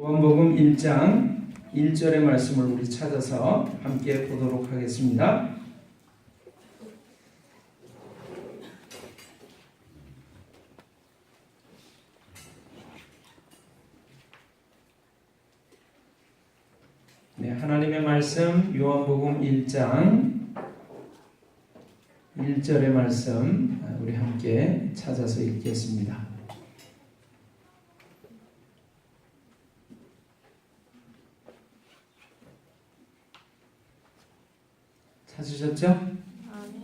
요한복음 1장 1절의 말씀을 우리 찾아서 함께 보도록 하겠습니다. 네, 하나님의 말씀 요한복음 1장 1절의 말씀 우리 함께 찾아서 읽겠습니다. 찾으셨죠?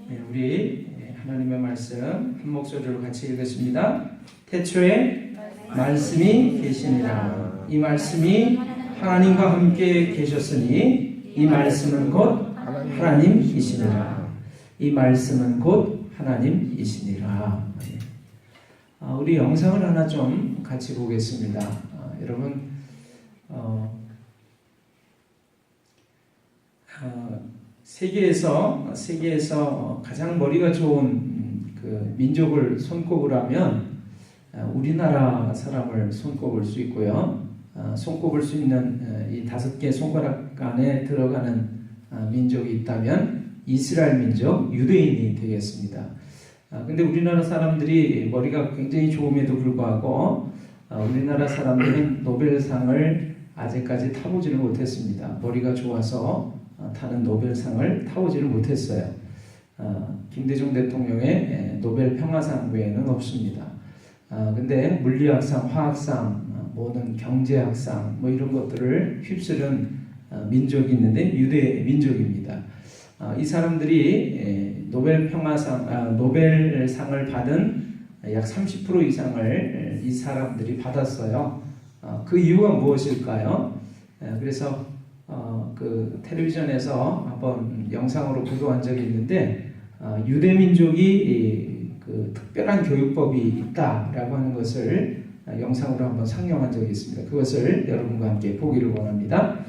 네, 우리 하나님의 말씀 한 목소리로 같이 읽겠습니다. 태초에 말씀이 계시니라. 이 말씀이 하나님과 함께 계셨으니 이 말씀은 곧 하나님이시니라. 이 말씀은 곧 하나님이시니라. 우리 영상을 하나 좀 같이 보겠습니다. 여러분 세계에서 가장 머리가 좋은 그 민족을 손꼽으라면 우리나라 사람을 손꼽을 수 있고요. 손꼽을 수 있는 이 5개 손가락 안에 들어가는 민족이 있다면 이스라엘 민족, 유대인이 되겠습니다. 근데 우리나라 사람들이 머리가 굉장히 좋음에도 불구하고 우리나라 사람들은 노벨상을 아직까지 타보지를 못했습니다. 머리가 좋아서 타는 노벨상을 타오지를 못했어요. 김대중 대통령의 노벨 평화상 외에는 없습니다. 근데 물리학상, 화학상, 모든 경제학상 이런 것들을 휩쓸은 민족이 있는데 유대 민족입니다. 이 사람들이 노벨 평화상, 노벨상을 받은 약 30% 이상을 이 사람들이 받았어요. 그 이유가 무엇일까요? 그래서 그 텔레비전에서 한번 영상으로 보도한 적이 있는데 유대 민족이 그 특별한 교육법이 있다라고 하는 것을 영상으로 한번 상영한 적이 있습니다. 그것을 여러분과 함께 보기를 원합니다.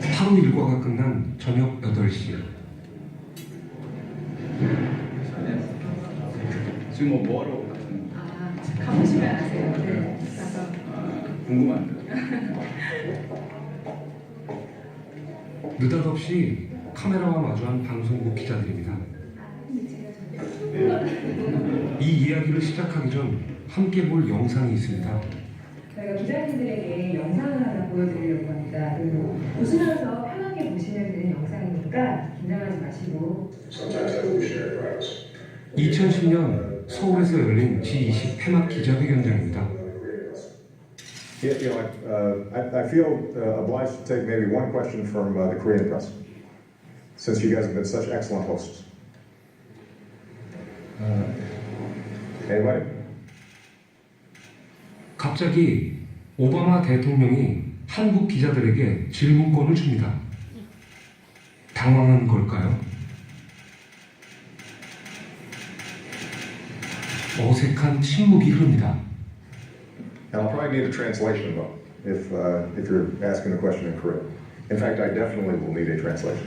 하루 일과가 끝난 저녁 8시. 지금 뭐하러 가시는 가보시면 아세요. 네. 가서 궁금한데. 느닷없이 카메라와 마주한 방송국 기자들입니다. 이 이야기를 시작하기 전 함께 볼 영상이 있습니다. 저희가 기자님들에게 영상을 하나 보여드리려고 합니다. 그리고 웃으면서 편하게 보시면 되는 영상이니까 긴장하지 마시고. 2010년 서울에서 열린 G20 폐막 기자회견장입니다. I feel obliged to take maybe one question from the Korean press, since you guys have been such excellent hosts. Anybody? 갑자기 오바마 대통령이 한국 기자들에게 질문권을 줍니다. 당황한 걸까요? 어색한 침묵이 흐릅니다. And I'll probably need a translation though, if you're asking the question in Korean. In fact, I definitely will need a translation.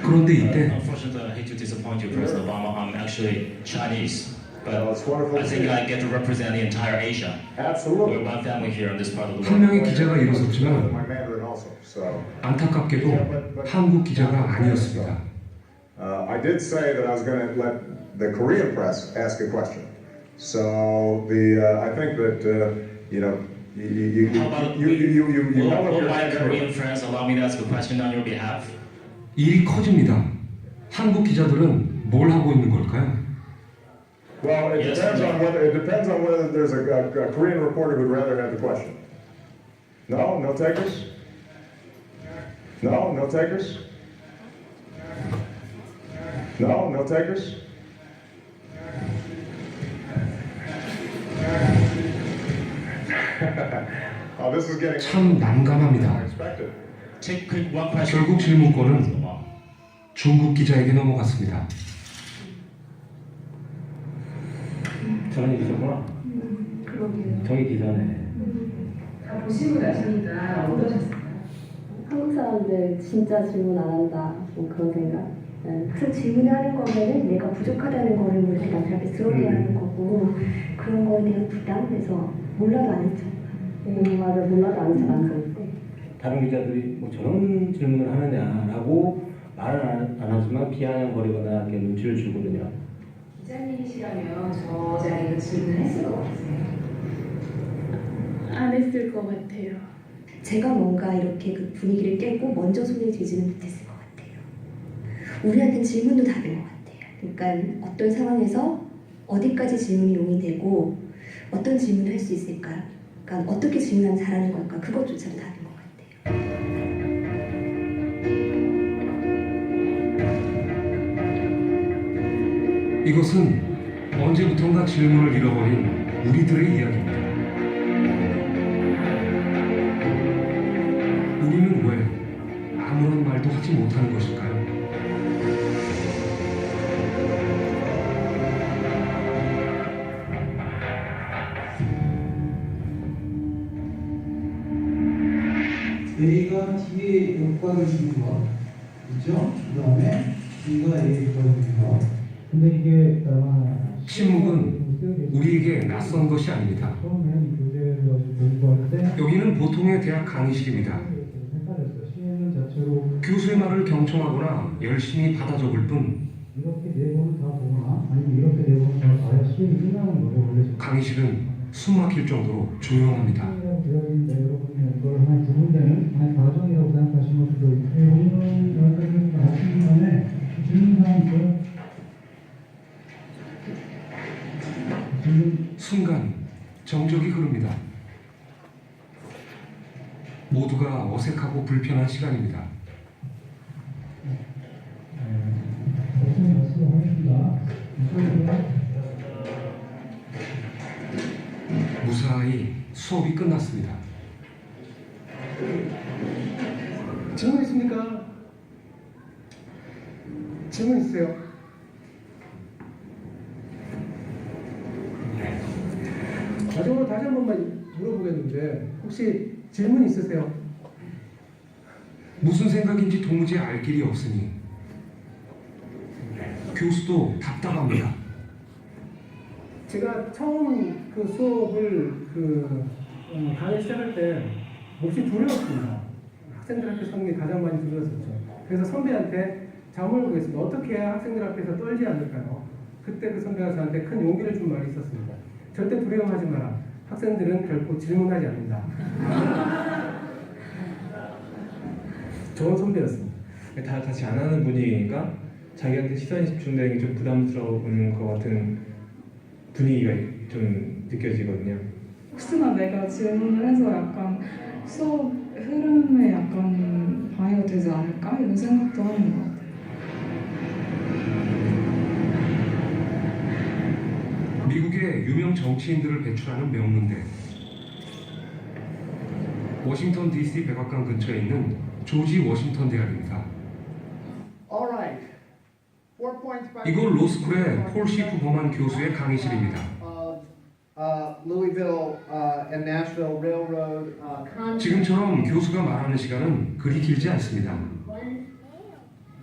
그런데 이때 Unfortunately, I hate to disappoint you, President Obama. I'm actually Chinese, but Well, it's wonderful I to think see. I get to represent the entire Asia. Absolutely. We're one family here in this part of the 한 world. 명의 기자가 일어섰지만 My Mandarin also. So 안타깝게도 한국 기자가 아니었습니다. I did say that I was going to let the Korean press ask a question. So I think that you know you How about will my Korean friends allow me to ask a question on your behalf? 일이 커집니다. 한국 기자들은 뭘 하고 있는 걸까요? Well, it depends on whether there's a Korean reporter who'd rather have the question. No takers. No takers. No takers. Oh, this is getting 참 난감합니다. unexpected. Take one question. 결국 질문권은 중국 기자에게 넘어갔습니다. 저런 일이구나. 그러게요. 저희 기자네. 다 보시고 나시니까 어떠셨어요? 한국 사람들 진짜 질문 안 한다. 뭐 그런 생각. 네. 그래서 질문하는 거면은 내가 부족하다는 거를 우리가 남들한테 드러내야 하는 거고 그런 거에 대한 부담에서 몰라도 안 했죠. 맞아. 몰라도 안 잘 안 써. 다른 기자들이 뭐 저런 질문을 하느냐라고 말은 안 하지만 비아냥거리거나 이렇게 눈치를 주거든요. 기자님이시라면 저 자리에서 질문했을 것 같으세요? 안 했을 것 같아요. 제가 뭔가 이렇게 그 분위기를 깨고 먼저 손을 들지는 못했을 것 같아요. 우리한테는 질문도 답인 것 같아요. 그러니까 어떤 상황에서 어디까지 질문이 용이되고 어떤 질문을 할 수 있을까? 그러니까 어떻게 질문하면 잘하는 걸까? 그것조차도 답인 것 같아요. 이것은 언제부턴가 질문을 잃어버린 우리들의 이야기입니다. 우리는 왜 아무런 말도 하지 못하는 것일까요? A가 T의 효과를 주는 것, 그죠? 그 다음에 B가 A의 효과를 주는 것. 근데 이게 침묵은 우리에게 낯선 것이 아닙니다. 처음엔 교재를 가지고 공부할 때 여기는 보통의 대학 강의실입니다. 헷갈렸어요. 시행은 자체로 교수의 말을 경청하거나 열심히 받아 적을 뿐 이렇게 내용을 다 보거나 아니면 이렇게 내용을 다 봐야 시행이 끝나는 거죠. 원래 강의실은 숨 막힐 정도로 조용합니다. 되어있는데 여러분이 이걸 하나의 구분되는 하나의 과정이라고 생각하시면 수도 있고 오늘은 여기까지 하신 다음에 질문사항 있어요? 순간 정적이 흐릅니다. 모두가 어색하고 불편한 시간입니다. 무사히 수업이 끝났습니다. 질문 있습니까? 질문 있으세요? 마지막으로 다시 한 번만 물어보겠는데 혹시 질문 있으세요? 무슨 생각인지 도무지 알 길이 없으니 교수도 답답합니다. 제가 처음 그 수업을 강의 시작할 때 몹시 두려웠습니다. 학생들 앞에서 하는 게 가장 많이 두려웠었죠. 그래서 선배한테 자문을 구했습니다. 어떻게 해야 학생들 앞에서 떨지 않을까요? 그때 그 선배가 저한테 큰 용기를 준 말이 있었습니다. 절대 두려워하지 마라. 학생들은 결코 질문하지 않는다. 좋은 선배였습니다. 다 같이 안 하는 분위기니까 자기한테 시선이 집중되는 게 좀 부담스러운 것 같은 분위기가 좀 느껴지거든요. 혹시나 내가 질문을 해서 약간 수업 흐름에 약간 방해가 되지 않을까? 이런 생각도 하는 것 같아요. 미국의 유명 정치인들을 배출하는 명문대. 워싱턴 DC 백악관 근처에 있는 조지 워싱턴 대학입니다. 이곳 로스쿨의 폴 시프 범한 교수의 강의실입니다. 지금처럼 교수가 말하는 시간은 그리 길지 않습니다.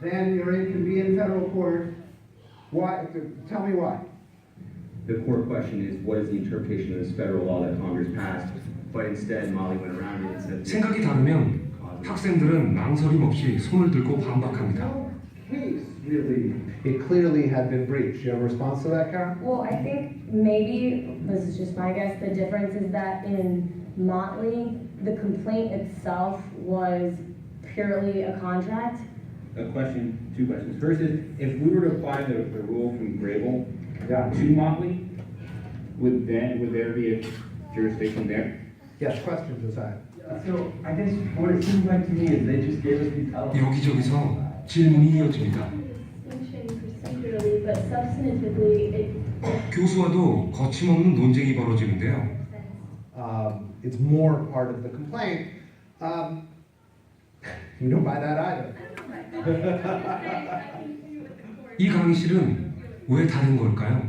Then you're in to be in federal court. Why? Tell me why. The core question is, what is the interpretation of this federal law that Congress passed? But instead, Molly went around it and said. 생각이 다르면 학생들은 망설임 없이 손을 들고 반박합니다. Case really, it clearly had been breached. You have a response to that, Karen? Well, I think maybe, this is just my guess, the difference is that in Motley, the complaint itself was purely a contract. A question, two questions. First is, if we were to apply the rule from Grable to Motley, would there be a jurisdiction there? Yes, question, Josiah. So I guess what it seems like to me is they just gave us these elements. 여기저기서 질문이 이어집니다. Procedurally, but substantively, it 교수와도 거침없는 논쟁이 벌어지는데요. It's more part of the complaint. You don't buy that either. 이 강의실은 왜 다른 걸까요?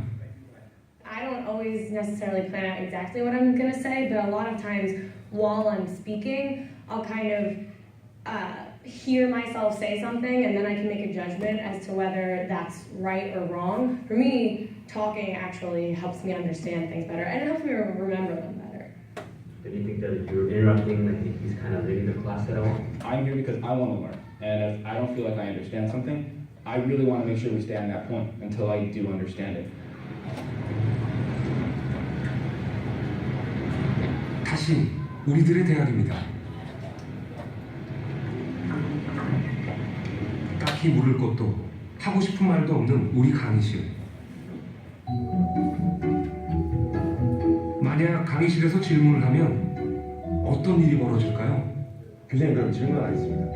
I don't always necessarily plan out exactly what I'm going to say, but a lot of times while I'm speaking, I'll kind of hear myself say something and then I can make a judgment as to whether that's right or wrong. For me, talking actually helps me understand things better and it helps me remember them better. Do you think that if you're interrupting, like he's kind of leading the class at all? I'm here because I want to learn. And if I don't feel like I understand something, I really want to make sure we stay on that point until I do understand it. 다시 우리들의 대학입니다. 딱히 물을 것도 하고 싶은 말도 없는 우리 강의실. 만약 강의실에서 질문을 하면 어떤 일이 벌어질까요? 교수님, 그럼 질문하겠습니다.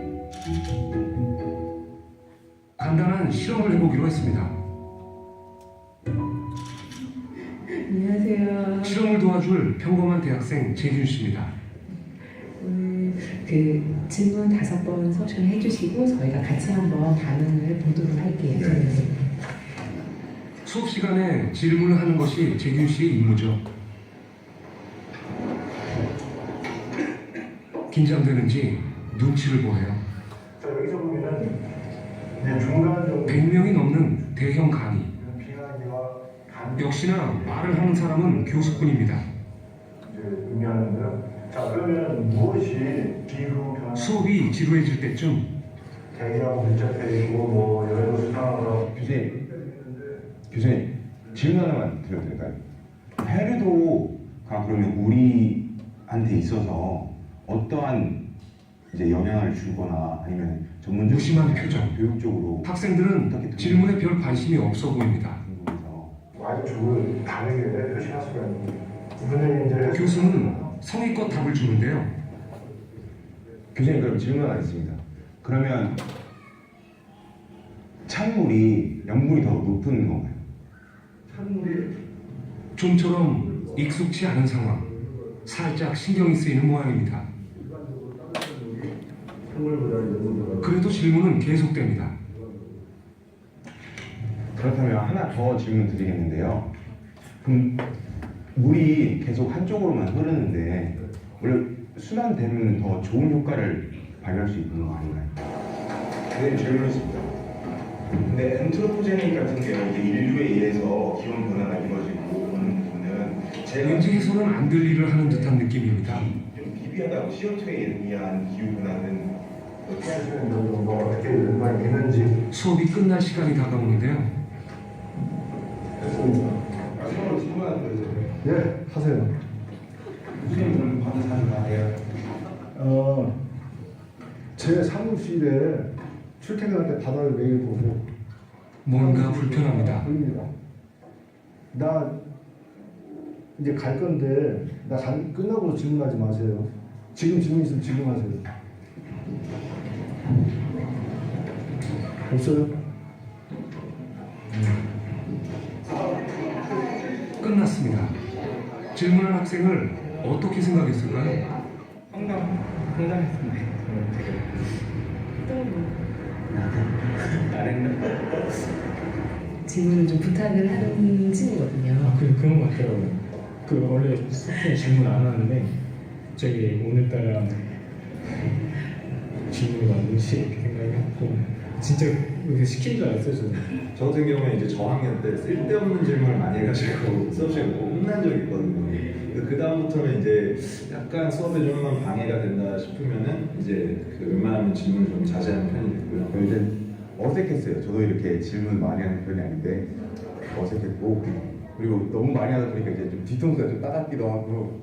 간단한 실험을 해보기로 했습니다. 안녕하세요. 실험을 도와줄 평범한 대학생 재준 씨입니다. 오늘 그 질문 5번 서션 해주시고 저희가 같이 한번 반응을 보도록 할게요. 수업 시간에 질문을 하는 것이 재준 씨의 임무죠. 긴장되는지 눈치를 보네요. 100명이 넘는 대형 강의. 역시나 말을 하는 사람은 교수뿐입니다. 자, 그러면 무엇이 기후 변화? 수업이 지루해질 때쯤 대기하고 밀접해지고 뭐 여행도 수상하고. 교수님 질문 하나만 드려도 될까요? 해류도가 그러면 우리한테 있어서 어떠한 이제 영향을 주거나 아니면 전문적인 무심한 표정. 교육적으로 학생들은 질문에 별 관심이 없어 보입니다. 아주 다르게 표시할 수가 있는. 교수는 성의껏 답을 주는데요. 교수님 그럼 질문하겠습니다. 그러면 찬물이 염분이 더 높은 건가요? 좀처럼 익숙치 않은 상황. 살짝 신경이 쓰이는 모양입니다. 그래도 질문은 계속됩니다. 그렇다면 하나 더 질문 드리겠는데요. 그럼 물이 계속 한쪽으로만 흐르는데 원래 순환되면 더 좋은 효과를 발휘할 수 있는 거 아닌가요? 네, 질문 있습니다. 근데 엔트로포제닉 같은 경우 이제 인류에 의해서 기온 변화가 이루어지고 오는 부분은 왠지 해서는 안 될 일을 하는 듯한 느낌입니다. 좀 비비하다고 CO2에 의한 기후 변화는 어떻게 하시는 뭐 어떻게 연관이 있는지. 수업이 끝날 시간이 다가오는데요. 마지막으로 질문 하나 드려도 돼요? 예, 하세요. 교수님 그럼 받은 사진 나세요? 제 사무실에 출퇴근할 때 바닥을 매일 보고 뭔가 불편합니다. 보입니다. 나 이제 갈 건데 끝나고 질문하지 마세요. 지금 질문 있으면 지금 하세요. 없어요? 끝났습니다. 질문한 학생을 어떻게 생각했을까요? 황당했습니다. 질문을 좀 부탁을 하는 친구거든요. 그런 것 같더라고요. 원래 수업에 질문 안 하는데 갑자기 오늘따라 질문이 왔는지 이렇게 생각했고 진짜 이렇게 시킨 줄 알았어요 저는. 저 같은 경우에 이제 저학년 때 쓸데없는 질문을 많이 해가지고 수업 시간에 혼난 적이 있거든요. 그 다음부터는 이제 약간 수업에 좀 방해가 된다 싶으면은 이제 웬만하면 질문을 좀 자제하는 편이 됐고요. 이제 어색했어요. 저도 이렇게 질문 많이 하는 편이 아닌데 어색했고 그리고 너무 많이 하다 보니까 이제 좀 뒤통수가 좀 따갑기도 하고.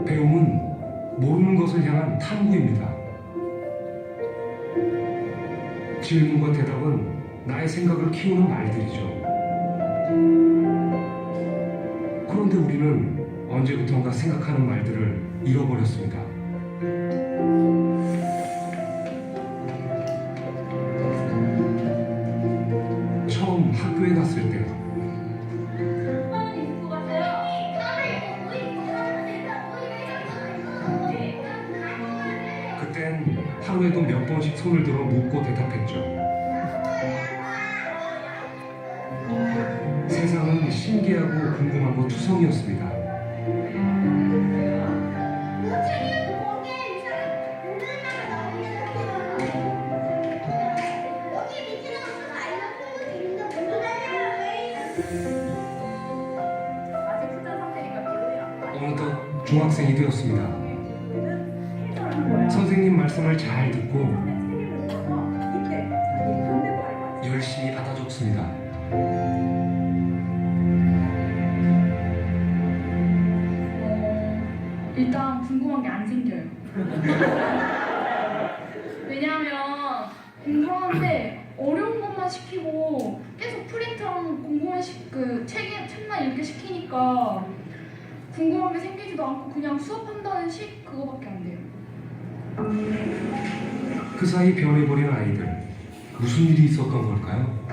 배움은 모르는 것을 향한 탐구입니다. 질문과 대답은 나의 생각을 키우는 말들이죠. 그런데 우리는 언제부턴가 생각하는 말들을 잃어버렸습니다. 처음 학교에 갔을 때 그땐 하루에도 몇 번씩 손을 들어 묻고 대답했죠. 세상은 신기하고 신기하고 궁금한 거 투성이었습니다. 어느덧 중학생이 되었습니다. 선생님 말씀을 잘 듣고 열심히 받아 적습니다. 일단 궁금한 게 안 생겨요. 왜냐하면 공부하는데 어려운 것만 시키고 계속 프린트랑 공부만 책만 읽게 시키니까 궁금한 게 생기지도 않고 그냥 수업한다는 식 그거밖에 안 돼요. 그 사이 변해버린 아이들. 무슨 일이 있었던 걸까요?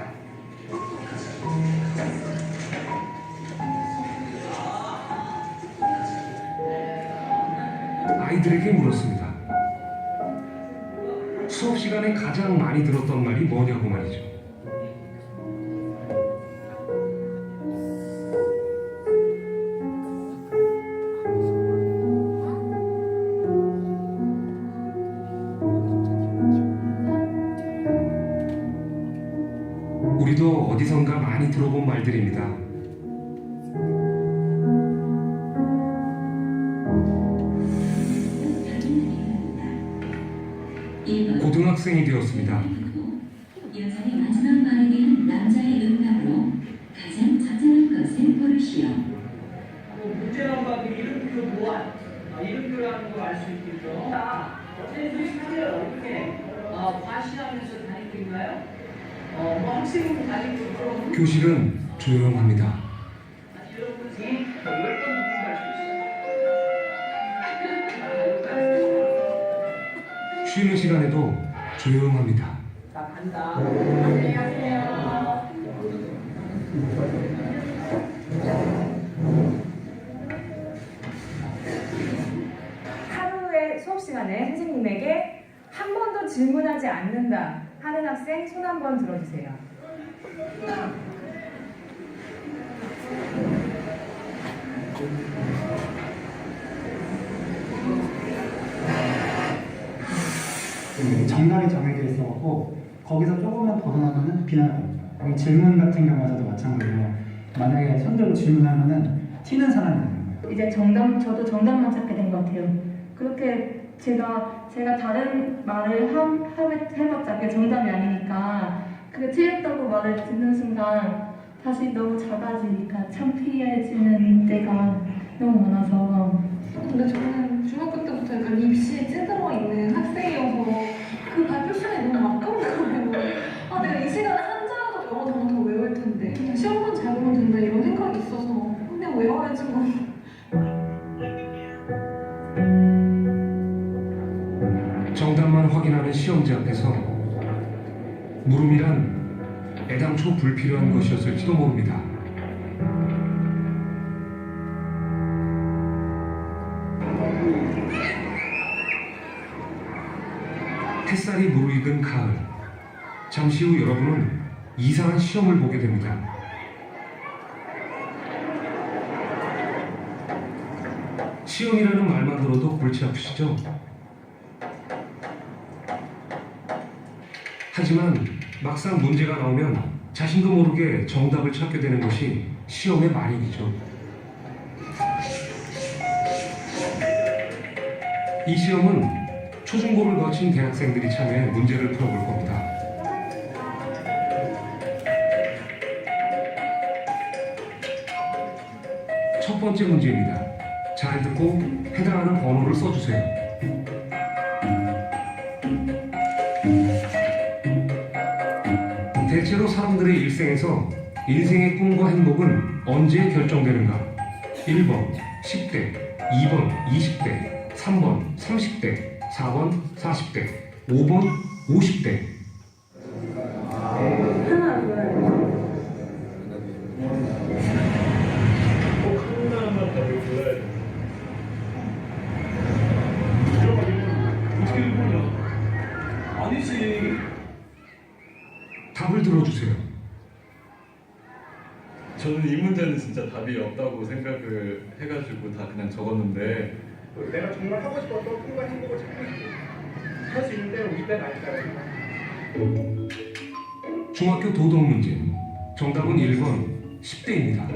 아이들에게 물었습니다. 수업 시간에 가장 많이 들었던 말이 뭐냐고 말이죠. 우리도 어디선가 많이 들어본 말들입니다. 고등학생이 되었습니다. 여자의 마지막 말에 대한 남자의 응답으로 가장 적절한 것을 고르시오. 문제넘어가고 이름표 보안, 이름표라는 걸 알 수 있겠죠. 자, 선생님이 어떻게 과시하면서 다니고 있나요? 뭐 학생은 다니고 있죠. 교실은 조용합니다. 여러분이 10번 듣고 갈 수 있어요. 쉬는 시간에도 조용합니다. 자, 간다. 안녕히 가세요. 하루의 수업 시간에 선생님에게 한 번도 질문하지 않는다 하는 학생 손 한번 들어주세요. 정답이 정해져 있어갖고 거기서 조금만 벗어나면은 비난합니다. 그리고 질문 같은 경우에도 마찬가지로 만약에 손들고 질문하면은 튀는 사람이 되는 거예요. 이제 저도 정답만 찾게 된 것 같아요. 그렇게 제가 다른 말을 해봤자 그게 정답이 아니니까 그게 틀렸다고 말을 듣는 순간 다시 너무 작아지니까 창피해지는 때가 너무 많아서. 근데 저는 중학교 때부터 약간 입시에 찌들어 있는 학생이어서 그 발표 시간이 너무 아까운 거예요. 아, 내가 이 시간에 한자라도 영어 단어 더 외울 텐데 그냥 시험만 잘 보면 된다 이런 생각이 있어서 그냥 외워야지 뭐. 정답만 확인하는 시험지 앞에서 물음이란 애당초 불필요한 것이었을지도 모릅니다. 햇살이 무르익은 가을. 잠시 후 여러분은 이상한 시험을 보게 됩니다. 시험이라는 말만 들어도 골치 아프시죠? 하지만 막상 문제가 나오면 자신도 모르게 정답을 찾게 되는 것이 시험의 말이죠. 이 시험은 초중고를 거친 대학생들이 참여해 문제를 풀어볼 겁니다. 첫 번째 문제입니다. 잘 듣고 해당하는 번호를 써주세요. 대체로 사람들의 일생에서 인생의 꿈과 행복은 언제 결정되는가? 1번 10대, 2번 20대, 3번 30대, 4번 40대, 5번 50대. 아니지. 답을 들어주세요. 저는 이 문제는 진짜 답이 없다고 생각을 해가지고 다 그냥 적었는데 내가 정말 하고 싶었던 꿈과 행복을 찾고 싶고 할 수 있는 데는 우리 때는 아닐까. 중학교 도덕 문제. 정답은 1번 10대입니다.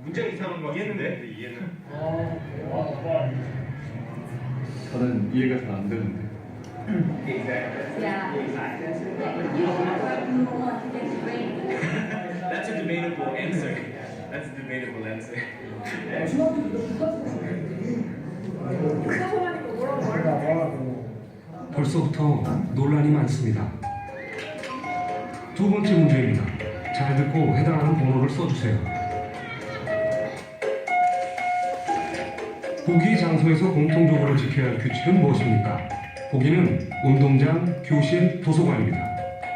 문제가 이상한 거 이해했는데? 이해는. 저는 이해가 잘 안 되는데. That's a debatable answer. That's a debatable answer. 벌써부터 논란이 많습니다. 두 번째 문제입니다. 잘 듣고 해당하는 번호를 써주세요. 보기 장소에서 공통적으로 지켜야 할 규칙은 무엇입니까? 보기는 운동장, 교실, 도서관입니다.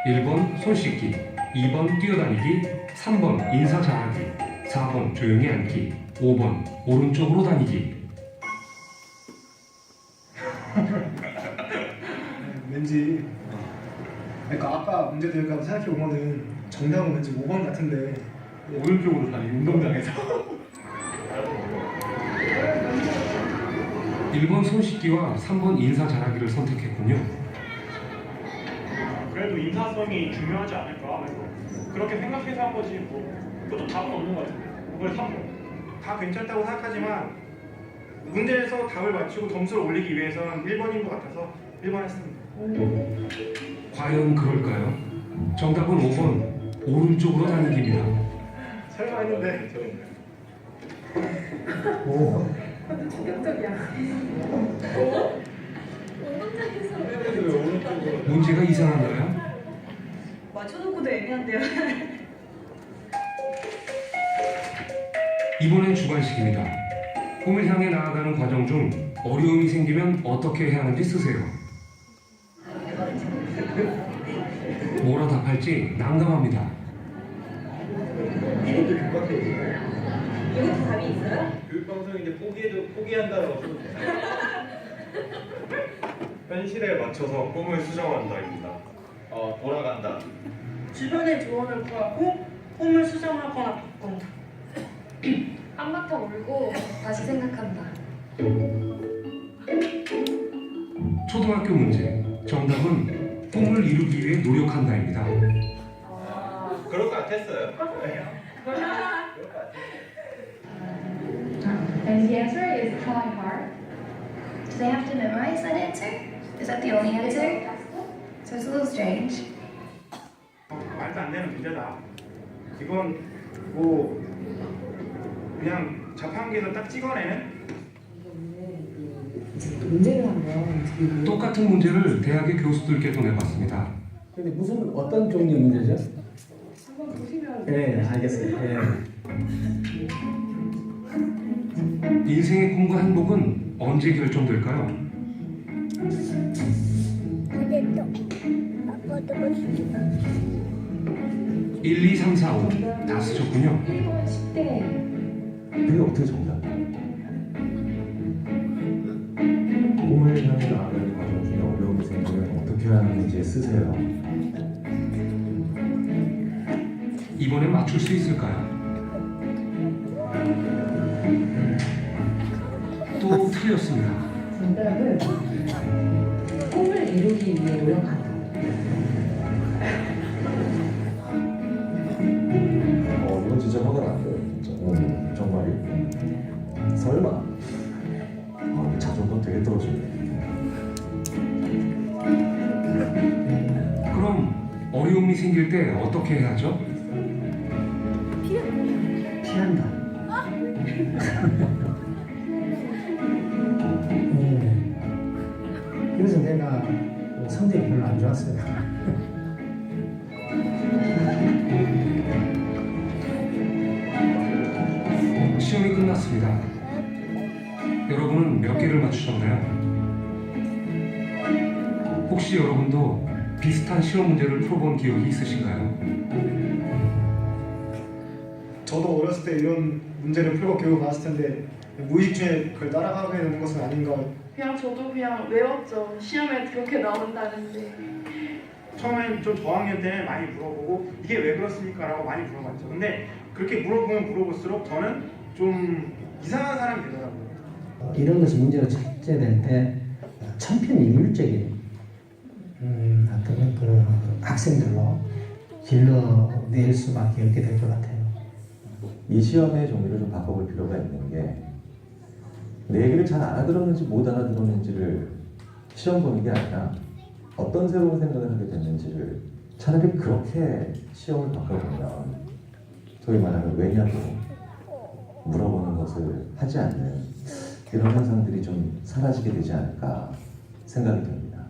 1번 손 씻기, 2번 뛰어다니기, 3번 인사 잘하기, 4번 조용히 앉기, 5번 오른쪽으로 다니기. 왠지 그러니까 아까 문제 들으니까 생각해보면은 정답은 왠지 5번 같은데 오른쪽으로 다니기 운동장에서. 1번 손 씻기와 3번 인사 잘하기를 선택했군요. 그래도 인사성이 중요하지 않을까? 그렇게 생각해서 한 거지 뭐 그것도 답은 없는 것 같은데 그걸 3번 다 괜찮다고 생각하지만 문제에서 답을 맞추고 점수를 올리기 위해서는 1번인 것 같아서 1번 했습니다. 과연 그럴까요? 정답은 5번 오른쪽으로 다니기입니다. 설마 했는데 오. 근데 충격적이야. 운동장에서 문제가 이상한가요? 맞춰놓고도 애매한데요. 이번엔 주관식입니다. 꿈을 향해 나아가는 과정 중 어려움이 생기면 어떻게 해야 하는지 쓰세요. 뭐라 답할지 난감합니다. 이것도 급박해요. 이것도 답이 있어요? 교육방송인데 포기한다라고 써도 돼요. 현실에 맞춰서 꿈을 수정한다입니다. 돌아간다. 주변의 조언을 구하고 꿈을 수정하거나 바꾼다. 한바탕 울고 다시 생각한다. 초등학교 문제. 정답은 꿈을 이루기 위해 노력한다입니다. 그럴 것 같았어요. And the answer is trying hard. Do they have to memorize that answer? Is that the only answer? So it's a little strange. 말도 안 되는 문제다. 이건 뭐 그냥 자판기에서 딱 찍어내는 문제를 한번 똑같은 문제를 대학의 교수들께도 내봤습니다. 근데 무슨 어떤 종류의 문제죠? 한번 보시면. 네, 알겠어요. 네. 인생의 꿈과 행복은 언제 결정될까요? 1, 2, 3, 4, 5. 다 쓰셨군요. 1번 10대. 그게 어떻게 정답? 꿈을 향해 나아가는 과정 중에 어려움이 생기면 어떻게 하는지 쓰세요. 이번엔 맞출 수 있을까요? 또 틀렸습니다. 정답은 꿈을 이루기 위해 노력한다. 이건 진짜 화가 났어요. 진짜. 정말이. 설마. 자존감 되게 떨어지네. 그럼 어려움이 생길 때 어떻게 해야죠? 피한다. 그래서 내가 성적이 별로 안 좋았어요. 시험이 끝났습니다. 여러분은 몇 개를 맞추셨나요? 혹시 여러분도 비슷한 시험 문제를 풀어본 기억이 있으신가요? 저도 어렸을 때 이런 문제를 풀고 교육 봤을 텐데 무의식 중에 그걸 따라가게 되는 것은 아닌가. 그냥 저도 그냥 외웠죠. 시험에 그렇게 나온다는데. 처음엔 좀 저학년 때 많이 물어보고 이게 왜 그렇습니까? 라고 많이 물어봤죠. 근데 그렇게 물어보면 물어볼수록 저는 좀 이상한 사람이 되더라고요. 이런 것이 문제로 첫째될 때 천편일률적인 어떤 그 학생들로 길러낼 수밖에 없게 될 것 같아요. 이 시험의 종류를 좀 바꿔볼 필요가 있는 게 내 얘기를 잘 알아들었는지 못 알아들었는지를 시험 보는 게 아니라 어떤 새로운 생각을 하게 됐는지를 차라리 그렇게 시험을 바꿔보면 소위 말하는 왜냐고 물어보는 것을 하지 않는 이런 현상들이 좀 사라지게 되지 않을까 생각이 듭니다.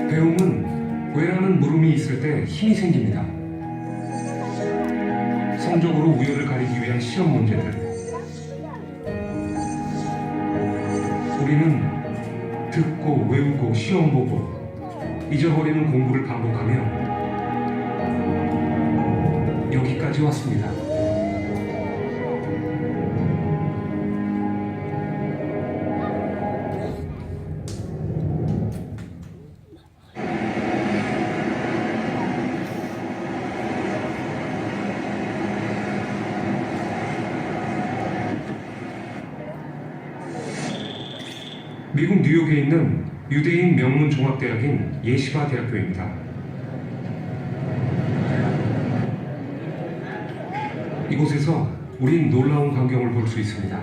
배움은 왜라는 물음이 있을 때 힘이 생깁니다. 성적으로 우열을 가리기 위한 시험 문제들. 우리는 듣고 외우고 시험 보고 잊어버리는 공부를 반복하며 여기까지 왔습니다. 미국 뉴욕에 있는 유대인 명문 종합대학인 예시바 대학교입니다. 이곳에서 우린 놀라운 광경을 볼 수 있습니다.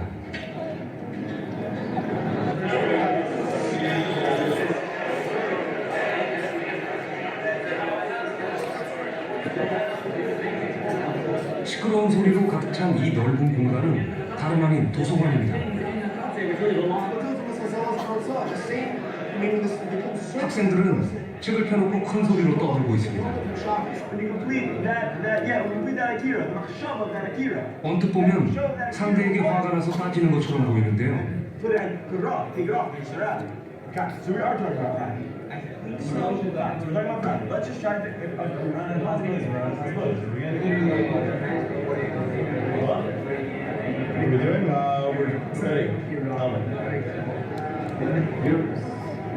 시끄러운 소리로 가득 찬 이 넓은 공간은 다름 아닌 도서관입니다. 학생들은 책을 펴놓고 큰 소리로 떠들고 있습니다. 언뜻 보면 상대에게 화가 나서 따지는 것처럼 보이는데요.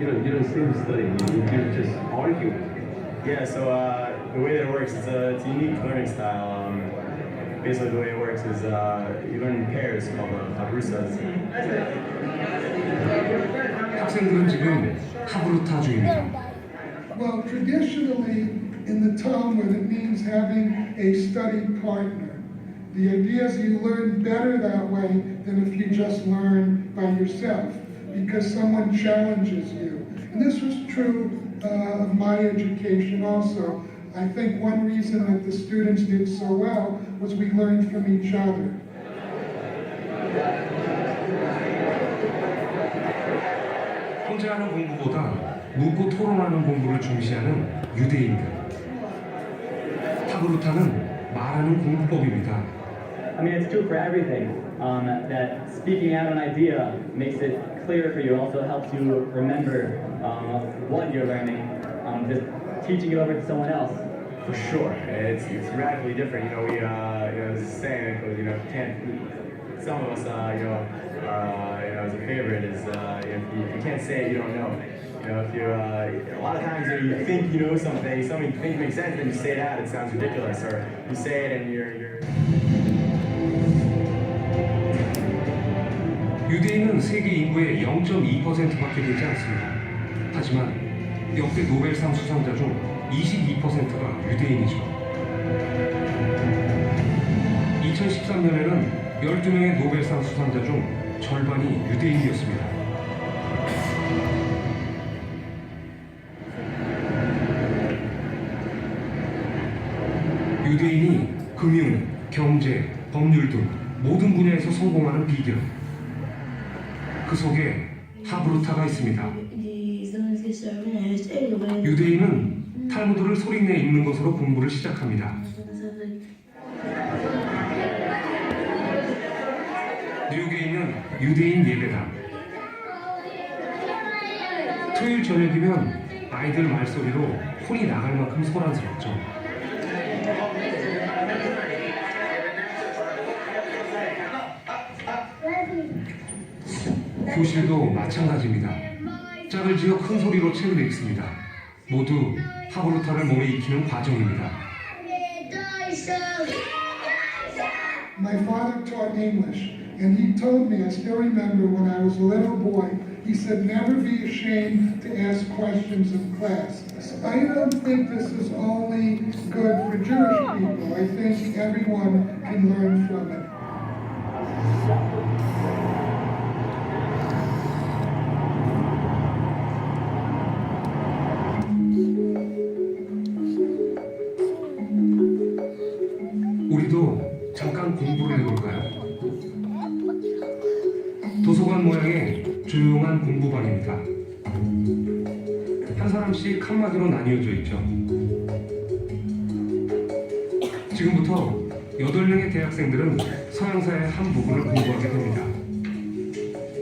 You don't seem to study. You just argue. Yeah. So the way that it works is it's a unique learning style. Basically, the way it works is you learn in pairs called habrusas. 학생들은 지금 하브루타 중입니다. Well, traditionally in the Talmud, it means having a study partner. The idea is you learn better that way than if you just learn by yourself, because someone challenges you. And this was true of my education also. I think one reason that the students did so well was we learned from each other. 혼자 하는 공부보다 묻고 토론하는 공부를 중시하는 유대인들. 하브루타는 말하는 공부법입니다. I mean, it's true for everything. That speaking out an idea makes it clearer for you. Also helps you remember what you're learning. Just teaching it over to someone else. For sure, it's radically different. You know, there's a saying that goes, some of us, as a favorite is, if you can't say it, you don't know. If you, a lot of times you think you know something you think makes sense, then you say it out, it sounds ridiculous, or you say it and you're. 유대인은 세계 인구의 0.2%밖에 되지 않습니다. 하지만 역대 노벨상 수상자 중 22%가 유대인이죠. 2013년에는 12명의 노벨상 수상자 중 절반이 유대인이었습니다. 유대인이 금융, 경제, 법률 등 모든 분야에서 성공하는 비결. 그 속에 하브루타가 있습니다. 유대인은 탈무드를 소리내 읽는 것으로 공부를 시작합니다. 뉴욕에 있는 유대인 예배당. 토요일 저녁이면 아이들 말소리로 혼이 나갈 만큼 소란스럽죠. 교실도 마찬가지입니다. 짝을 지어 큰 소리로 책을 읽습니다. 모두 파브로타를 몸에 익히는 과정입니다. My father taught English, and he told me, I still remember when I was a little boy, he said, never be ashamed to ask questions in class. I don't think this is only good for Jewish people. I think everyone can learn from it. 우리도 잠깐 공부를 해볼까요? 도서관 모양의 조용한 공부방입니다. 한 사람씩 칸막이로 나뉘어져 있죠. 지금부터 8명의 대학생들은 서양사의 한 부분을 공부하게 됩니다.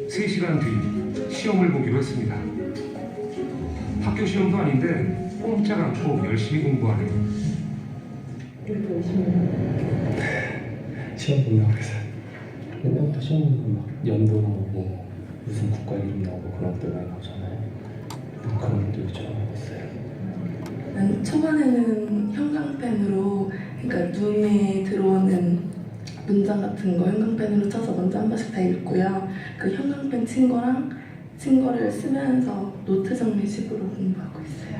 3시간 뒤 시험을 보기로 했습니다. 학교 시험도 아닌데 꼼짝 않고 열심히 공부하네요. 시험 본다고 해서 옛날부터 시험 보면 막 연도 나오고 무슨 국가 이름 나오고 그런 것들 많이 나오잖아요. 그런 것들 처음 해봤어요. 초반에는 형광펜으로, 그러니까 눈에 들어오는 문장 같은 거 형광펜으로 쳐서 먼저 한 번씩 다 읽고요. 그 형광펜 친 거를 쓰면서 노트 정리식으로 공부하고 있어요.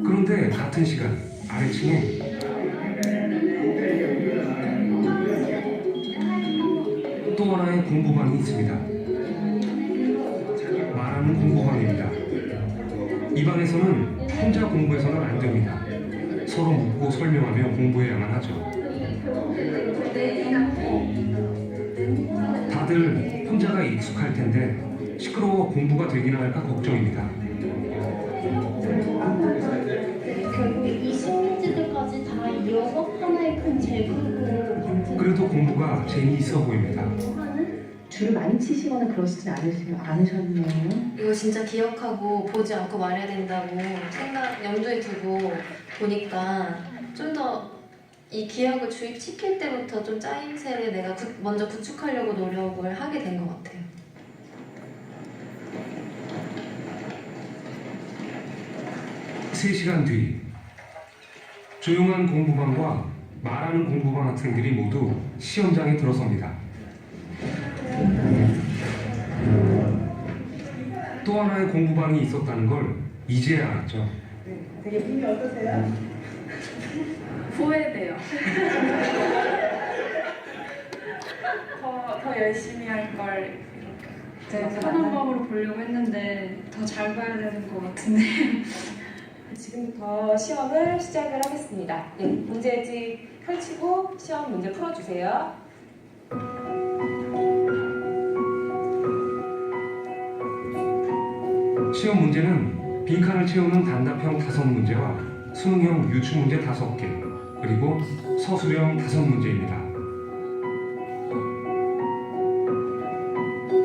그런데 같은 시간 아래층에 또 하나의 공부방이 있습니다. 말하는 공부방입니다. 이 방에서는 혼자 공부해서는 안 됩니다. 서로 묻고 설명하며 공부해야만 하죠. 다들 혼자가 익숙할 텐데 시끄러워 공부가 되기나 할까 걱정입니다. 결국 이 시험지들까지 다 이어서 하나의 큰 제국으로 그래도 공부가 재미있어 보입니다. 줄을 많이 치시거나 그러시진 않으셨네요. 이거 진짜 기억하고 보지 않고 말해야 된다고 염두에 두고 보니까 좀 더 이 기억을 주입시킬 때부터 좀 짜임새를 내가 먼저 구축하려고 노력을 하게 된 것 같아요. 세 시간 뒤 조용한 공부방과 말하는 공부방 학생들이 모두 시험장에 들어섭니다. 또 하나의 공부방이 있었다는 걸 이제야 알았죠. 되게 힘이 어떠세요? 후회돼요. 더 열심히 할 걸 제가 편한 법으로 보려고 했는데 더 잘 봐야 되는 것 같은데. 지금부터 시험을 시작을 하겠습니다. 네, 문제지 펼치고 시험 문제 풀어주세요. 시험 문제는 빈칸을 채우는 단답형 5문제와 수능형 유추문제 5개, 그리고 서술형 5문제입니다.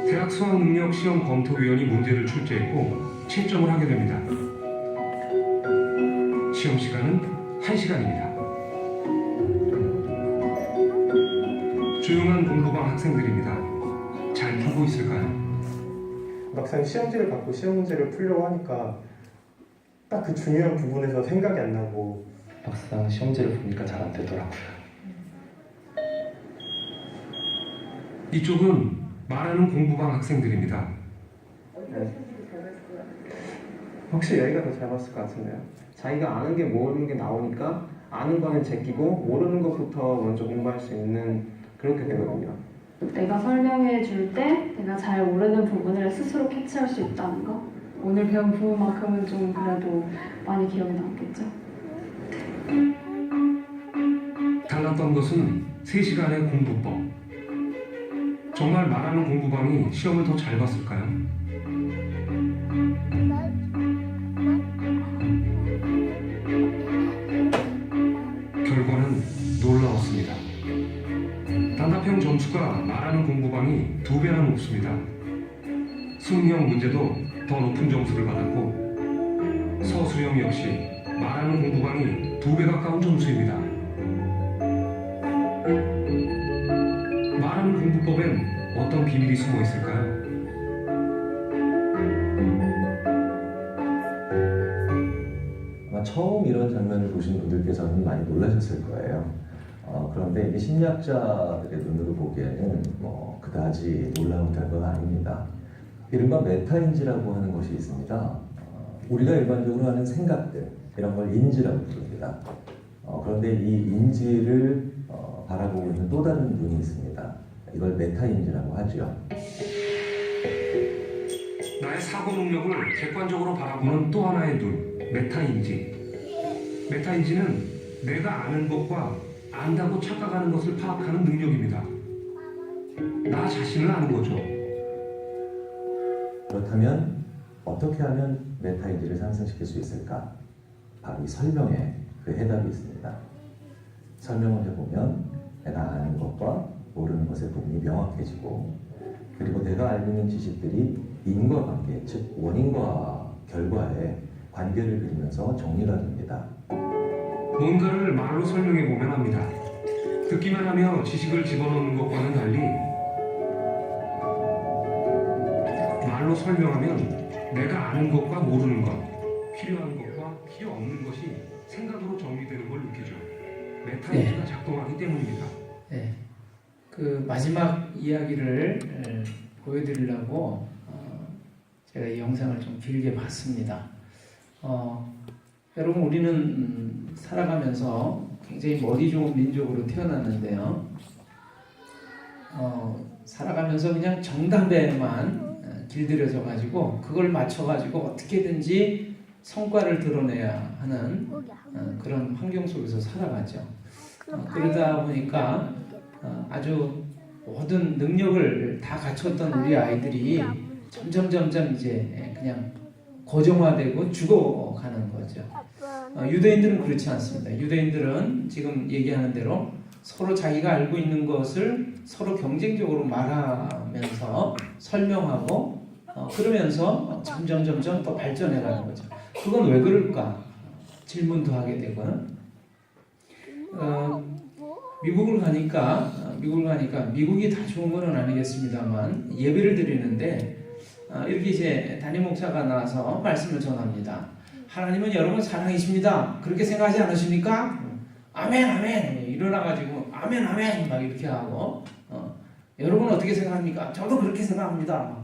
대학 수학능력 시험 검토위원이 문제를 출제했고 채점을 하게 됩니다. 시험 시간은 1시간입니다. 조용한 공부방 학생들입니다. 잘 풀고 있을까요? 막상 시험지를 받고 시험 문제를 풀려고 하니까 딱 그 중요한 부분에서 생각이 안 나고 막상 시험지를 보니까 잘 안 되더라고요. 이쪽은 말하는 공부방 학생들입니다. 혹시 여기가 더 잘 봤을 것 같은데요? 자기가 아는 게 모르는 게 나오니까 아는 거는 제끼고 모르는 것부터 먼저 공부할 수 있는 그렇게 되거든요. 내가 설명해 줄 때 내가 잘 모르는 부분을 스스로 캐치할 수 있다는 거. 오늘 배운 부분만큼은 좀 그래도 많이 기억에 남겠죠. 달랐던 것은 3시간의 공부법. 정말 말하는 공부방이 시험을 더 잘 봤을까요? 결과는 놀라웠습니다. 단답형 점수가 말하는 공부방이 2배나 높습니다. 수능형 문제도 더 높은 점수를 받았고 서술형 역시 말하는 공부방이 2배 가까운 점수입니다. 말하는 공부법엔 어떤 비밀이 숨어 있을까요? 분께서는 많이 놀라셨을 거예요. 그런데 이게 심리학자들의 눈으로 보기에는 뭐 그다지 놀라운 결과가 아닙니다. 이른바 메타인지라고 하는 것이 있습니다. 우리가 일반적으로 하는 생각들, 이런 걸 인지라고 부릅니다. 그런데 이 인지를 바라보고 있는 또 다른 눈이 있습니다. 이걸 메타인지라고 하죠. 나의 사고 능력을 객관적으로 바라보는 또 하나의 눈, 메타인지. 메타인지는 내가 아는 것과 안다고 착각하는 것을 파악하는 능력입니다. 나 자신을 아는 거죠. 그렇다면 어떻게 하면 메타인지를 상승시킬 수 있을까? 바로 이 설명에 그 해답이 있습니다. 설명을 해보면 내가 아는 것과 모르는 것의 부분이 명확해지고, 그리고 내가 알고 있는 지식들이 인과관계, 즉 원인과 결과의 관계를 그리면서 정리가 됩니다. 뭔가를 말로 설명해보면 합니다. 듣기만 하며 지식을 집어넣는 것과는 달리 말로 설명하면 내가 아는 것과 모르는 것, 필요한 것과 필요 없는 것이 생각으로 정리되는 걸 느끼죠. 메타인지가 작동하기 때문입니다. 네. 그 마지막 이야기를 보여드리려고 제가 이 영상을 좀 길게 봤습니다. 여러분, 우리는 살아가면서 굉장히 머리 좋은 민족으로 태어났는데요. 살아가면서 그냥 정답에만 길들여져 가지고 그걸 맞춰 가지고 어떻게든지 성과를 드러내야 하는 그런 환경 속에서 살아가죠. 그러다 보니까 아주 모든 능력을 다 갖췄던 우리 아이들이 점점 이제 그냥 고정화되고 죽어가는 거죠. 유대인들은 그렇지 않습니다. 유대인들은 지금 얘기하는 대로 서로 자기가 알고 있는 것을 서로 경쟁적으로 말하면서 설명하고 그러면서 점점 더 발전해가는 거죠. 그건 왜 그럴까? 질문도 하게 되고요. 미국을 가니까 미국이 다 좋은 건 아니겠습니다만 예배를 드리는데 이렇게 이제 담임 목사가 나와서 말씀을 전합니다. 하나님은 여러분 사랑이십니다. 그렇게 생각하지 않으십니까? 아멘 아멘. 일어나가지고 아멘 아멘 막 이렇게 하고 여러분 어떻게 생각합니까? 저도 그렇게 생각합니다.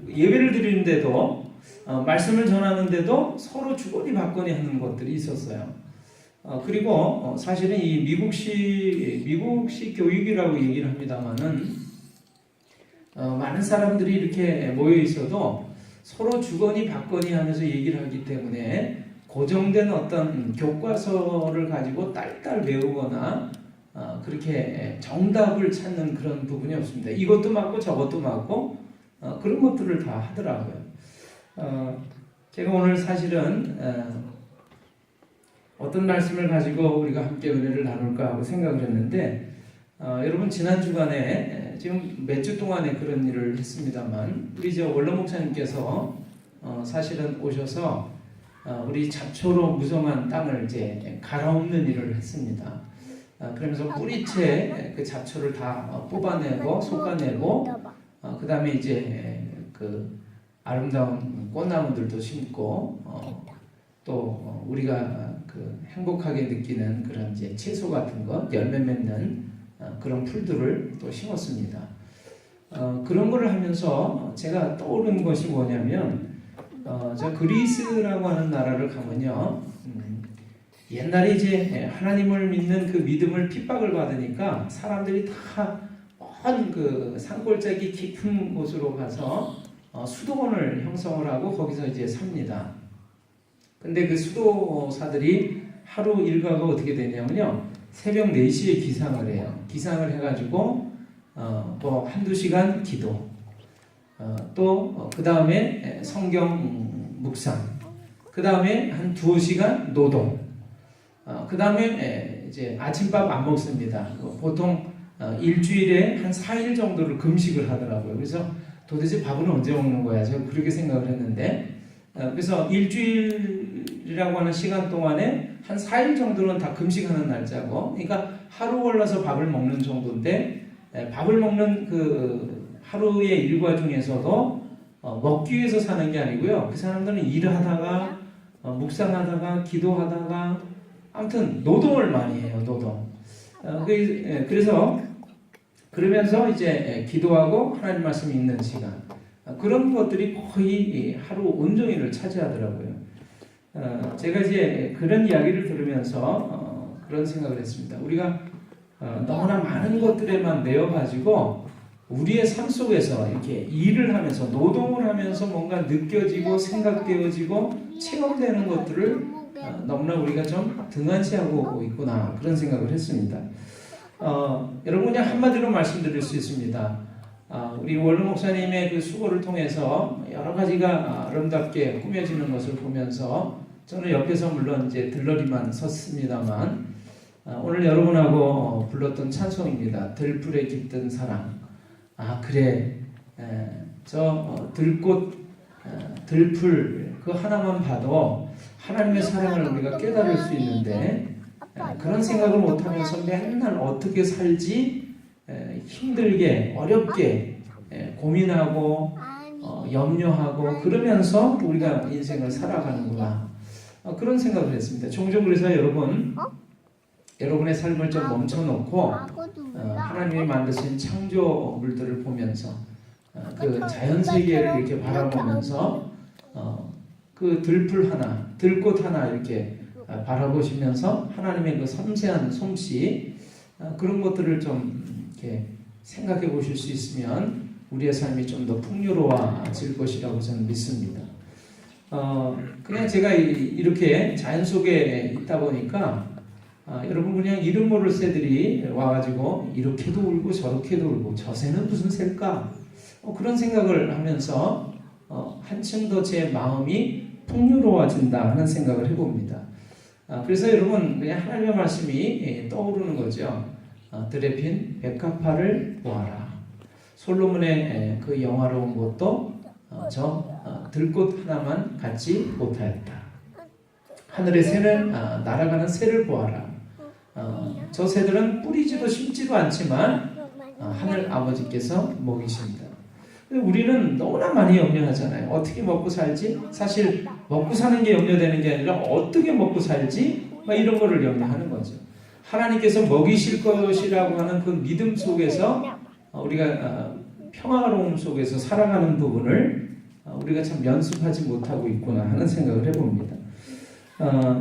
예배를 드리는데도 말씀을 전하는데도 서로 주거니 받거니 하는 것들이 있었어요. 그리고 사실은 이 미국식 교육이라고 얘기를 합니다만은 많은 사람들이 이렇게 모여 있어도 서로 주거니 받거니 하면서 얘기를 하기 때문에 고정된 어떤 교과서를 가지고 딸딸 외우거나 그렇게 정답을 찾는 그런 부분이 없습니다. 이것도 맞고 저것도 맞고 그런 것들을 다 하더라고요. 제가 오늘 사실은 어떤 말씀을 가지고 우리가 함께 은혜를 나눌까 하고 생각을 했는데 여러분 지난 주간에 지금 몇 주 동안에 그런 일을 했습니다만 우리 원로 목사님께서 사실은 오셔서 우리 잡초로 무성한 땅을 이제 갈아엎는 일을 했습니다. 그러면서 뿌리채 그 잡초를 다 뽑아내고 솎아내고 그 다음에 이제 그 아름다운 꽃나무들도 심고 또 우리가 그 행복하게 느끼는 그런 이제 채소 같은 것, 열매 맺는 그런 풀들을 또 심었습니다. 그런 거를 하면서 제가 떠오른 것이 뭐냐면 저 그리스라고 하는 나라를 가면요. 옛날에 이제 하나님을 믿는 그 믿음을 핍박을 받으니까 사람들이 다 먼 그 산골짜기 깊은 곳으로 가서 수도원을 형성을 하고 거기서 이제 삽니다. 근데 그 수도사들이 하루 일과가 어떻게 되냐면요. 새벽 4시에 기상을 해요. 기상을 해가지고 뭐 한두 시간 기도, 또 그 다음에 성경 묵상, 그 다음에 한 2시간 노동, 그 다음에 이제 아침밥 안 먹습니다. 보통 일주일에 한 4일 정도를 금식을 하더라고요. 그래서 도대체 밥은 언제 먹는 거야? 제가 그렇게 생각을 했는데, 그래서 일주일이라고 하는 시간 동안에 한 4일 정도는 다 금식하는 날짜고, 그러니까 하루 걸러서 밥을 먹는 정도인데, 밥을 먹는 그 하루의 일과 중에서도 먹기 위해서 사는 게 아니고요. 그 사람들은 일하다가 묵상하다가 기도하다가 아무튼 노동을 많이 해요. 노동. 그래서 그러면서 이제 기도하고 하나님 말씀 읽는 시간, 그런 것들이 거의 하루 온종일을 차지하더라고요. 제가 이제 그런 이야기를 들으면서 그런 생각을 했습니다. 우리가 너무나 많은 것들에만 매여가지고 우리의 삶 속에서 이렇게 일을 하면서 노동을 하면서 뭔가 느껴지고 생각되어지고 체험되는 것들을 너무나 우리가 좀 등한시하고 있구나, 그런 생각을 했습니다. 여러분, 그냥 한마디로 말씀드릴 수 있습니다. 우리 원로 목사님의 그 수고를 통해서 여러 가지가 아름답게 꾸며지는 것을 보면서 저는 옆에서 물론 이제 들러리만 섰습니다만, 오늘 여러분하고 불렀던 찬송입니다. 들풀에 깃든 사랑. 그래, 저 들꽃, 들풀 그 하나만 봐도 하나님의 사랑을 우리가 깨달을 수 있는데, 그런 생각을 못하면서 맨날 어떻게 살지 힘들게 어렵게 고민하고 염려하고 그러면서 우리가 인생을 살아가는구나, 그런 생각을 했습니다. 종종 그래서 여러분의 삶을 좀 멈춰놓고 하나님이 만드신 창조물들을 보면서 그 자연세계를 이렇게 바라보면서 그 들풀 하나, 들꽃 하나 이렇게 바라보시면서 하나님의 그 섬세한 솜씨, 그런 것들을 좀 이렇게 생각해 보실 수 있으면 우리의 삶이 좀 더 풍요로워질 것이라고 저는 믿습니다. 그냥 제가 이렇게 자연 속에 있다 보니까 여러분, 그냥 이름 모를 새들이 와가지고 이렇게도 울고 저렇게도 울고 저 새는 무슨 새일까? 그런 생각을 하면서 한층 더 제 마음이 풍요로워진다 하는 생각을 해봅니다. 그래서 여러분, 그냥 하나님의 말씀이 떠오르는 거죠. 들에 핀 백합화를 보아라. 솔로몬의 그 영화로운 것도 저 들꽃 하나만 갖지 못하였다. 하늘의 새는 날아가는 새를 보아라. 저 새들은 뿌리지도 심지도 않지만 하늘 아버지께서 먹이십니다. 우리는 너무나 많이 염려하잖아요. 어떻게 먹고 살지? 사실 먹고 사는 게 염려되는 게 아니라 어떻게 먹고 살지? 이런 거를 염려하는 거죠. 하나님께서 먹이실 것이라고 하는 그 믿음 속에서 우리가 평화로움 속에서 살아가는 부분을 우리가 참 연습하지 못하고 있구나 하는 생각을 해봅니다.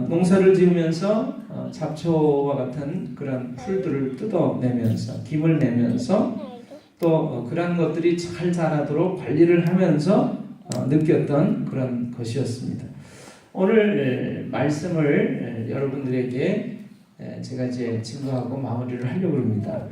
농사를 지으면서 잡초와 같은 그런 풀들을 뜯어내면서 김을 내면서 또 그런 것들이 잘 자라도록 관리를 하면서 느꼈던 그런 것이었습니다. 오늘 말씀을 여러분들에게 제가 이제 증거하고 마무리를 하려고 합니다.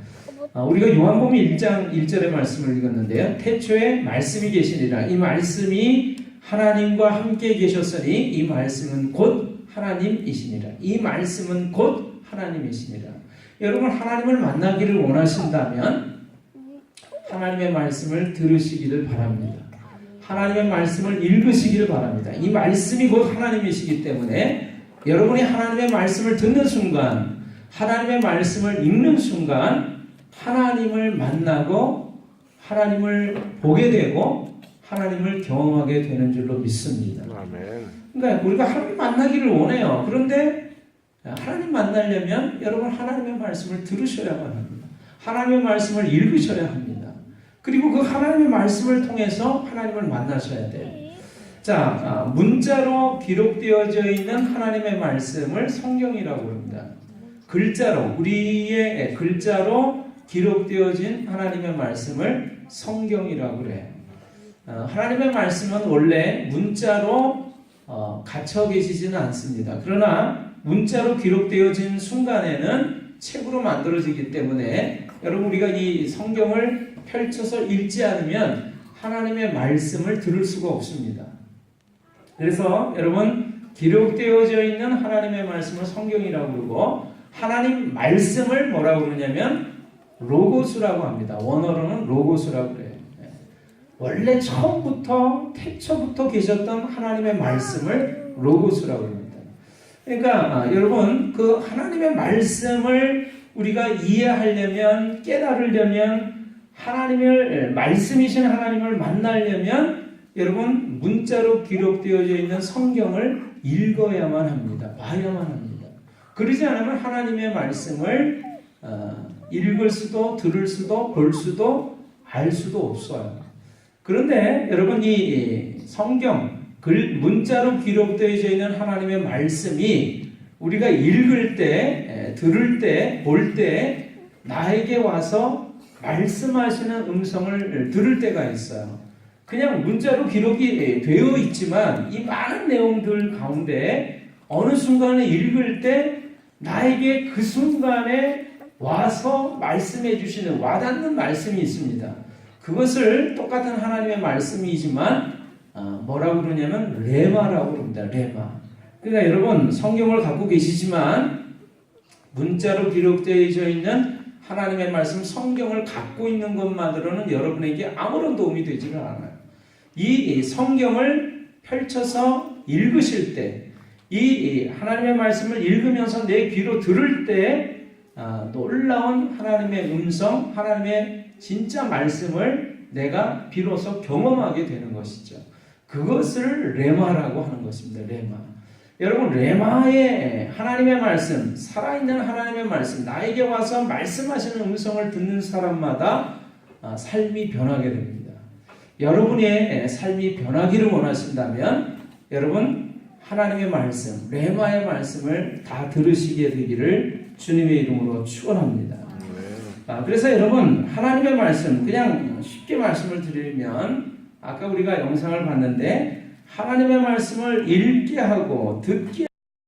우리가 요한복음 1장 1절의 말씀을 읽었는데요. 태초에 말씀이 계시니라. 이 말씀이 하나님과 함께 계셨으니 이 말씀은 곧 하나님이시니라. 이 말씀은 곧 하나님이시니라. 여러분, 하나님을 만나기를 원하신다면 하나님의 말씀을 들으시기를 바랍니다. 하나님의 말씀을 읽으시기를 바랍니다. 이 말씀이 곧 하나님이시기 때문에 여러분이 하나님의 말씀을 듣는 순간, 하나님의 말씀을 읽는 순간 하나님을 만나고 하나님을 보게 되고 하나님을 경험하게 되는 줄로 믿습니다. 그러니까 우리가 하나님 만나기를 원해요. 그런데 하나님 만나려면 여러분 하나님의 말씀을 들으셔야만 합니다. 하나님의 말씀을 읽으셔야 합니다. 그리고 그 하나님의 말씀을 통해서 하나님을 만나셔야 돼요. 자, 문자로 기록되어져 있는 하나님의 말씀을 성경이라고 합니다. 글자로, 우리의 글자로 기록되어진 하나님의 말씀을 성경이라고 그래요. 하나님의 말씀은 원래 문자로 갇혀 계시지는 않습니다. 그러나 문자로 기록되어진 순간에는 책으로 만들어지기 때문에 여러분, 우리가 이 성경을 펼쳐서 읽지 않으면 하나님의 말씀을 들을 수가 없습니다. 그래서 여러분, 기록되어져 있는 하나님의 말씀을 성경이라고 그러고 하나님 말씀을 뭐라고 그러냐면 로고스라고 합니다. 원어로는 로고스라고 그래요. 원래 처음부터 태초부터 계셨던 하나님의 말씀을 로고스라고 합니다. 그러니까 여러분, 그 하나님의 말씀을 우리가 이해하려면, 깨달으려면, 하나님을, 말씀이신 하나님을 만나려면 여러분, 문자로 기록되어져 있는 성경을 읽어야만 합니다. 봐야만 합니다. 그러지 않으면 하나님의 말씀을 읽을 수도 들을 수도 볼 수도 알 수도 없어요. 그런데 여러분 이 성경 문자로 기록되어져 있는 하나님의 말씀이 우리가 읽을 때, 들을 때, 볼 때 나에게 와서 말씀하시는 음성을 들을 때가 있어요. 그냥 문자로 기록이 되어 있지만 이 많은 내용들 가운데 어느 순간에 읽을 때 나에게 그 순간에 와서 말씀해 주시는 와닿는 말씀이 있습니다. 그것을 똑같은 하나님의 말씀이지만 뭐라고 그러냐면 레마라고 그럽니다. 레마. 그러니까 여러분 성경을 갖고 계시지만 문자로 기록되어져 있는 하나님의 말씀 성경을 갖고 있는 것만으로는 여러분에게 아무런 도움이 되지를 않아요. 이 성경을 펼쳐서 읽으실 때 이 하나님의 말씀을 읽으면서 내 귀로 들을 때 놀라운 하나님의 음성, 하나님의 진짜 말씀을 내가 비로소 경험하게 되는 것이죠. 그것을 레마라고 하는 것입니다. 레마. 여러분 레마의 하나님의 말씀, 살아있는 하나님의 말씀, 나에게 와서 말씀하시는 음성을 듣는 사람마다 삶이 변하게 됩니다. 여러분의 삶이 변하기를 원하신다면 여러분 하나님의 말씀, 레마의 말씀을 다 들으시게 되기를 주님의 이름으로 축원합니다. 그래서 여러분 하나님의 말씀 그냥 쉽게 말씀을 드리면 아까 우리가 영상을 봤는데 하나님의 말씀을 읽게 하고 듣게